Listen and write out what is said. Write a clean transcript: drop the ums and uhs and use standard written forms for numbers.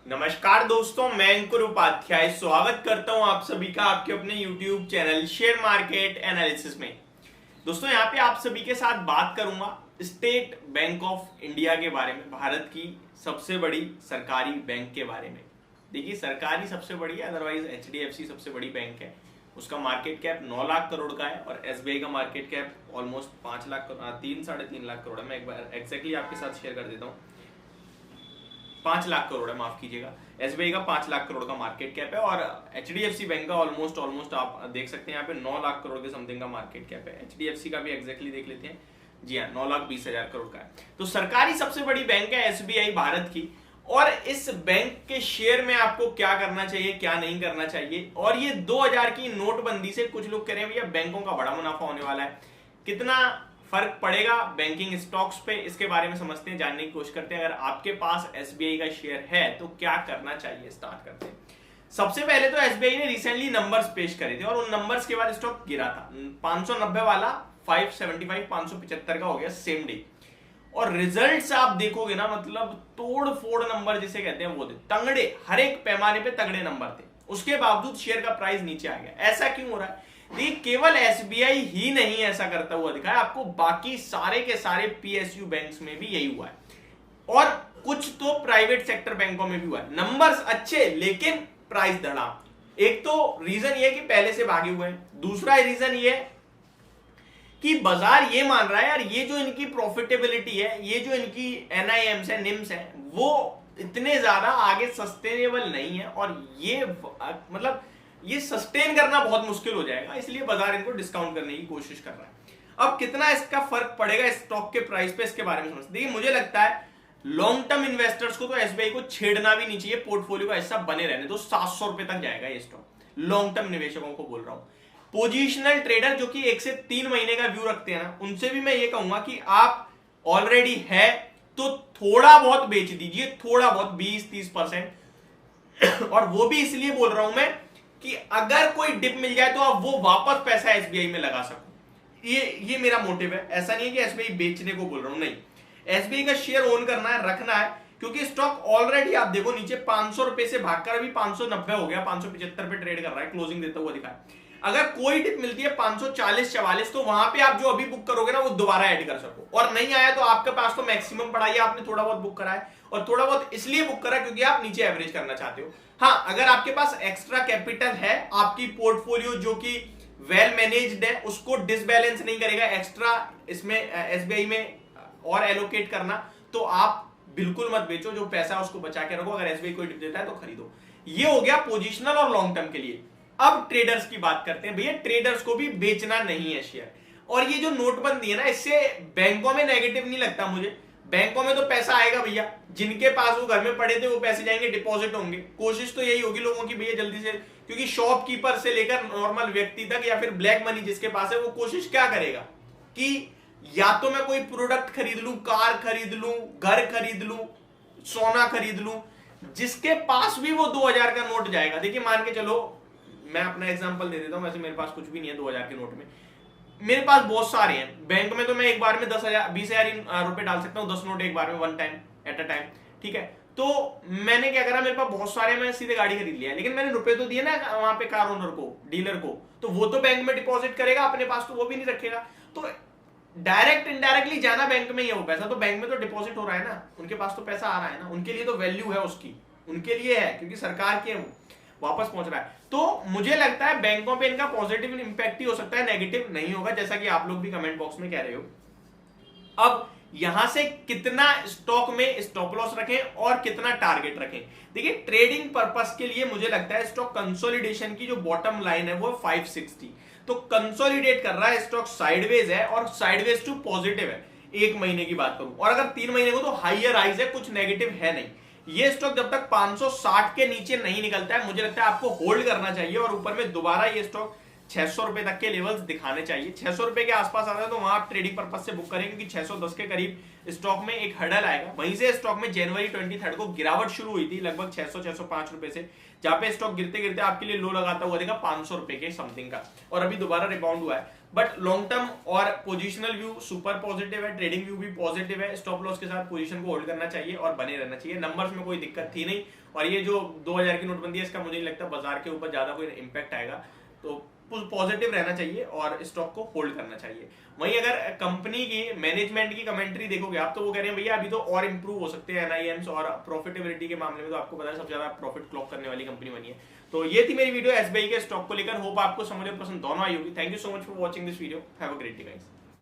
नमस्कार दोस्तों, मैं अंकुर उपाध्याय स्वागत करता हूं आप सभी का आपके अपने YouTube channel share market analysis में। दोस्तों यहाँ पे आप सभी के साथ बात करूंगा स्टेट बैंक ऑफ इंडिया के बारे में, भारत की सबसे बड़ी सरकारी बैंक के बारे में। देखिए सरकारी सबसे बड़ी है, अदरवाइज HDFC सबसे बड़ी बैंक है। उसका मार्केट कैप 9 लाख करोड़ का है और SBI का market cap almost 5 lakh 3-3.5 lakh crore है। मैं एक बार एक्जैक्टली आपके साथ शेयर कर देता हूँ। 5 लाख करोड़ है, माफ कीजिएगा। SBI का 5 लाख करोड़ का मार्केट कैप है और HDFC बैंक का ऑलमोस्ट आप देख सकते हैं यहाँ पे 9 लाख करोड़ के समथिंग का मार्केट कैप है। HDFC का भी एग्जैक्टली देख लेते हैं। जी हाँ, 9,20,000 करोड़ का है। तो सरकारी सबसे बड़ी बैंक है SBI भारत की। और इस बैंक के शेयर में आपको क्या करना चाहिए, क्या नहीं करना चाहिए। और ये 2000 की नोटबंदी से कुछ लोग कह रहे हैं भैया बैंकों का बड़ा मुनाफा होने वाला है, कितना फर्क पड़ेगा बैंकिंग स्टॉक्स पे, इसके बारे में समझते हैं, जानने की कोशिश करते हैं। अगर आपके पास SBI का शेयर है तो क्या करना चाहिए, स्टार्ट करते हैं। सबसे पहले तो SBI ने रिसेंटली नंबर्स पेश करे थे और उन नंबर्स के बाद स्टॉक गिरा था। 590 वाला 575 575 का हो गया सेम डे। और रिजल्ट्स आप देखोगे ना, मतलब तोड़ फोड़ नंबर जिसे कहते हैं वो थे, तगड़े, हर एक पैमाने पे तगड़े नंबर थे। उसके बावजूद शेयर का प्राइस नीचे आ गया। ऐसा क्यों हो रहा है? देखिए केवल SBI ही नहीं ऐसा करता हुआ दिखा है आपको, बाकी सारे के सारे PSU बैंक्स में भी यही हुआ है और कुछ तो प्राइवेट सेक्टर बैंकों में भी हुआ है। नंबर्स अच्छे लेकिन प्राइस धड़ा। एक तो रीजन ये कि पहले से भागे हुए हैं, दूसरा रीजन ये कि बाजार ये मान रहा है यार ये जो इनकी प्रॉफिटेबिलिटी है, ये जो इनकी NIMs है, NIMs है, वो इतने ज्यादा आगे सस्टेनेबल नहीं है और ये मतलब ये सस्टेन करना बहुत मुश्किल हो जाएगा, इसलिए बाजार इनको डिस्काउंट करने की कोशिश कर रहा है। अब कितना इसका फर्क पड़ेगा स्टॉक के प्राइस पे, इसके बारे में समझते। देखिए मुझे लगता है लॉन्ग टर्म इन्वेस्टर्स को तो SBI को छेड़ना भी नहीं चाहिए, पोर्टफोलियो का हिस्सा बने रहने दो। 700 रुपए तक जाएगा ये स्टॉक, लॉन्ग टर्म निवेशकों को बोल रहा हूं। पोजिशनल ट्रेडर जो कि 1 से 3 महीने का व्यू रखते हैं ना, उनसे भी मैं ये कहूंगा कि आप ऑलरेडी है तो थोड़ा बहुत बेच दीजिए, थोड़ा बहुत 20-30%। और वो भी इसलिए बोल रहा हूं मैं कि अगर कोई डिप मिल जाए तो आप वो वापस पैसा SBI में लगा सको। ये मेरा मोटिव है। ऐसा नहीं है कि SBI बेचने को बोल रहा हूं, नहीं, SBI का शेयर ओन करना है, रखना है, क्योंकि स्टॉक ऑलरेडी आप देखो नीचे 500 रुपए से भागकर अभी 590 हो गया, 575 पे ट्रेड कर रहा है, क्लोजिंग देता हुआ दिखा है। अगर कोई डिप मिलती है 540-44, तो वहां पे आप जो अभी बुक करोगे ना वो दोबारा ऐड कर सको। और नहीं आया तो आपके पास तो मैक्सिमम पड़ा है, आपने थोड़ा बहुत बुक करा है और थोड़ा बहुत इसलिए बुक करा क्योंकि आप नीचे एवरेज करना चाहते हो। हाँ, अगर आपके पास एक्स्ट्रा कैपिटल है, आपकी पोर्टफोलियो जो कि वेल मैनेज्ड है, उसको डिसबैलेंस नहीं करेगा एक्स्ट्रा इसमें SBI में और एलोकेट करना, तो आप बिल्कुल मत बेचो। जो पैसा उसको बचा के रखो, अगर SBI कोई डिप देता है तो खरीदो। ये हो गया पोजिशनल और लॉन्ग टर्म के लिए। अब ट्रेडर्स की बात करते हैं। भैया ट्रेडर्स को भी बेचना नहीं है शेयर। और ये जो नोटबंदी है ना, इससे बैंकों में नेगेटिव नहीं लगता मुझे। बैंकों में तो पैसा आएगा भैया, जिनके पास वो घर में पड़े थे वो पैसे जाएंगे, डिपॉजिट होंगे। कोशिश तो यही होगी लोगों की भैया जल्दी से, क्योंकि शॉपकीपर से लेकर नॉर्मल व्यक्ति तक या फिर ब्लैक मनी जिसके पास है, वो कोशिश क्या करेगा कि या तो मैं कोई प्रोडक्ट खरीद लूं, कार खरीद लूं, घर खरीद लूं, सोना खरीद लूं। जिसके पास भी वो 2000 का नोट जाएगा। देखिए मान के चलो, मैं अपना एग्जांपल दे देता हूं, वैसे मेरे पास कुछ भी नहीं है 2000 के नोट में, मेरे पास बहुत सारे हैं। बैंक में तो मैं एक बार में 10,000 20,000 रुपए डाल सकता हूं, 10 नोट एक बार में, one time at a time, ठीक है। तो मैंने क्या करा, मेरे पास बहुत सारे, मैं सीधे गाड़ी खरीद लिया, लेकिन मैंने रुपए तो दिए ना वहां पे कार ओनर को, डीलर को, तो वो तो बैंक में डिपॉजिट करेगा, अपने पास तो वो भी नहीं रखेगा। तो डायरेक्ट इनडायरेक्टली जाना बैंक में ही है वो पैसा, तो बैंक में तो डिपॉजिट हो रहा है ना, उनके पास तो पैसा आ रहा है ना, उनके लिए तो वैल्यू है उसकी, उनके लिए है, क्योंकि सरकार के वापस पहुंच रहा है। तो मुझे लगता है बैंकों पे इनका पॉजिटिव इंपैक्ट ही हो सकता है, नेगेटिव नहीं होगा, जैसा कि आप लोग भी कमेंट बॉक्स में कह रहे हो। अब यहां से कितना स्टॉक में स्टॉप लॉस रखें और कितना टारगेट रखें। देखिए ट्रेडिंग पर्पस के लिए मुझे लगता है स्टॉक कंसोलिडेशन की जो बॉटम लाइन है वो 560, तो कंसोलिडेट कर रहा है स्टॉक, साइडवेज है और साइडवेज टू पॉजिटिव है। 1 महीने की बात करूं, और अगर 3 महीने को तो हाइयर हाइज है, कुछ नेगेटिव है नहीं। ये स्टॉक जब तक 560 के नीचे नहीं निकलता है, मुझे लगता है आपको होल्ड करना चाहिए और ऊपर में दोबारा ये स्टॉक 600 रुपए तक के लेवल्स दिखाने चाहिए। 600 रुपए के आसपास आता है तो वहां आप ट्रेडिंग पर्पज से बुक करेंगे कि 610 के करीब स्टॉक में एक हर्डल आएगा। वहीं से स्टॉक में जनवरी 23 को गिरावट शुरू हुई थी लगभग 600-605 रुपए से, जहां पे स्टॉक गिरते गिरते आपके लिए लो लगाता हुआ देखा 500 रुपए के समथिंग का, और अभी दोबारा रिबाउंड हुआ है। बट लॉन्ग टर्म और पोजिशनल व्यू सुपर पॉजिटिव है, ट्रेडिंग व्यू भी पॉजिटिव है। स्टॉप लॉस के साथ पोजीशन को होल्ड करना चाहिए और बने रहना चाहिए। नंबर्स में कोई दिक्कत थी नहीं, और ये जो 2000 की नोटबंदी है इसका मुझे नहीं लगता बाजार के ऊपर ज्यादा कोई इंपैक्ट आएगा, तो पॉजिटिव रहना चाहिए और स्टॉक को होल्ड करना चाहिए। वहीं अगर कंपनी की मैनेजमेंट की कमेंट्री देखोगे आप, तो वो कह रहे हैं भैया अभी तो और इंप्रूव हो सकते हैं एनआईएम्स, और प्रॉफिटेबिलिटी के मामले में तो आपको पता है सबसे ज्यादा प्रॉफिट क्लॉक करने वाली कंपनी बनी है। तो ये थी मेरी वीडियो एसबीआई के स्टॉक को लेकर। होप आपको समझ और पसंद दोनों आई होगी। Thank you so much for watching this video. Have a great day guys.